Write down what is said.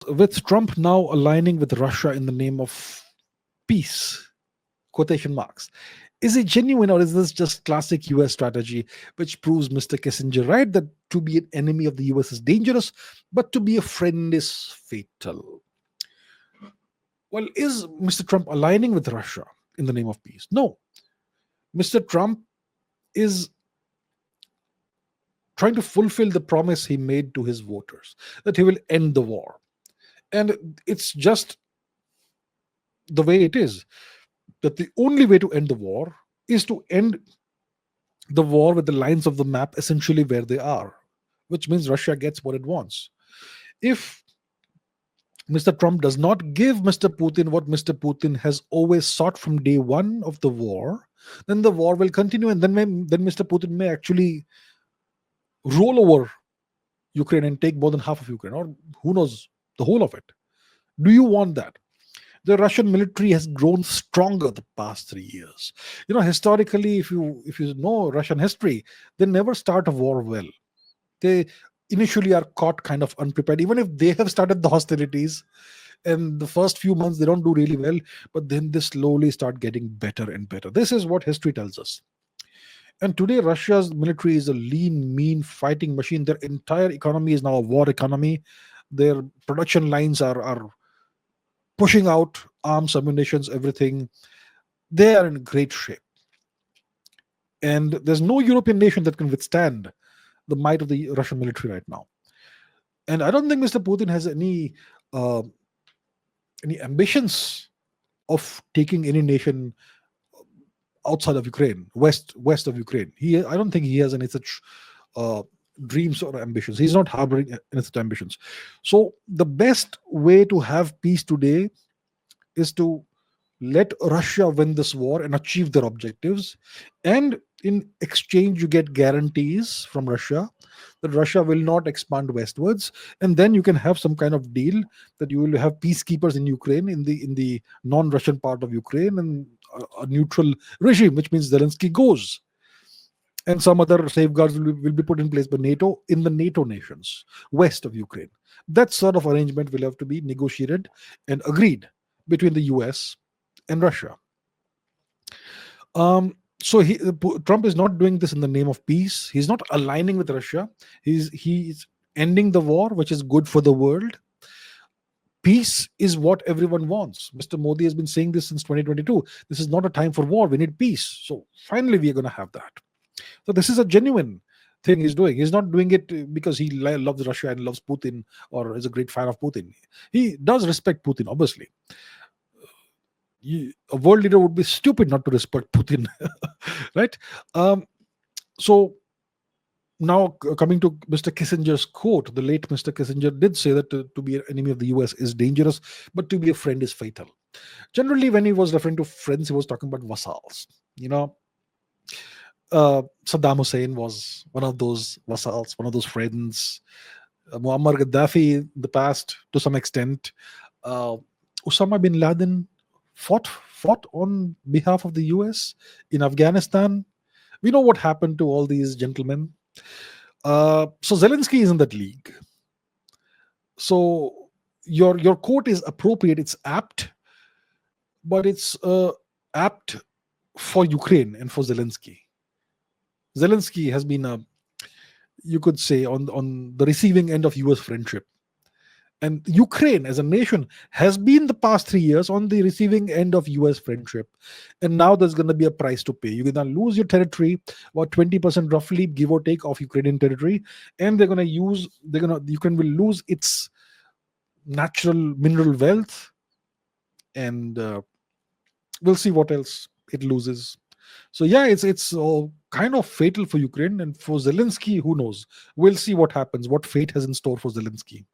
with Trump now aligning with Russia in the name of peace, quotation marks, is it genuine or is this just classic US strategy which proves Mr. Kissinger right that to be an enemy of the US is dangerous, but to be a friend is fatal? Well, is Mr. Trump aligning with Russia in the name of peace? No. Mr. Trump is trying to fulfill the promise he made to his voters that he will end the war. And it's just the way it is, that the only way to end the war is to end the war with the lines of the map essentially where they are, which means Russia gets what it wants. If Mr. Trump does not give Mr. Putin what Mr. Putin has always sought from day one of the war, then the war will continue, and then Mr. Putin may actually roll over Ukraine and take more than half of Ukraine, or who knows, the whole of it. Do you want that? The Russian military has grown stronger the past 3 years. Historically, if you know Russian history, they never start a war well. They initially are caught kind of unprepared, even if they have started the hostilities. And the first few months they don't do really well, but then they slowly start getting better and better. This is what history tells us. And today, Russia's military is a lean, mean fighting machine. Their entire economy is now a war economy. Their production lines are pushing out arms, ammunitions, everything. They are in great shape. And there's no European nation that can withstand the might of the Russian military right now. And I don't think Mr. Putin has any ambitions of taking any nation outside of Ukraine, west of Ukraine. I don't think he has any such dreams or ambitions. He's not harboring any such ambitions. So the best way to have peace today is to let Russia win this war and achieve their objectives. And in exchange, you get guarantees from Russia that Russia will not expand westwards. And then you can have some kind of deal that you will have peacekeepers in Ukraine, in the non-Russian part of Ukraine, and a neutral regime, which means Zelensky goes. And some other safeguards will be put in place by NATO in the NATO nations west of Ukraine. That sort of arrangement will have to be negotiated and agreed between the US and Russia. So Trump is not doing this in the name of peace. He's not aligning with Russia. He's ending the war, which is good for the world. Peace is what everyone wants. Mr. Modi has been saying this since 2022. This is not a time for war. We need peace. So finally, we are going to have that. So this is a genuine thing he's doing. He's not doing it because he loves Russia and loves Putin or is a great fan of Putin. He does respect Putin, obviously. A world leader would be stupid not to respect Putin, right? So now coming to Mr. Kissinger's quote, the late Mr. Kissinger did say that to be an enemy of the US is dangerous, but to be a friend is fatal. Generally, when he was referring to friends, he was talking about vassals. Saddam Hussein was one of those vassals, one of those friends. Muammar Gaddafi in the past, to some extent. Osama bin Laden fought on behalf of the US in Afghanistan. We know what happened to all these gentlemen. So Zelensky is in that league. So your quote is appropriate, it's apt, but it's apt for Ukraine and for Zelensky. Zelensky has been, you could say, on the receiving end of US friendship. And Ukraine as a nation has been the past 3 years on the receiving end of US friendship. And now there's going to be a price to pay. You're going to lose your territory, about 20% roughly, give or take, of Ukrainian territory. And Ukraine will lose its natural mineral wealth. And we'll see what else it loses. So yeah, it's kind of fatal for Ukraine, and for Zelensky, who knows? We'll see what happens, what fate has in store for Zelensky.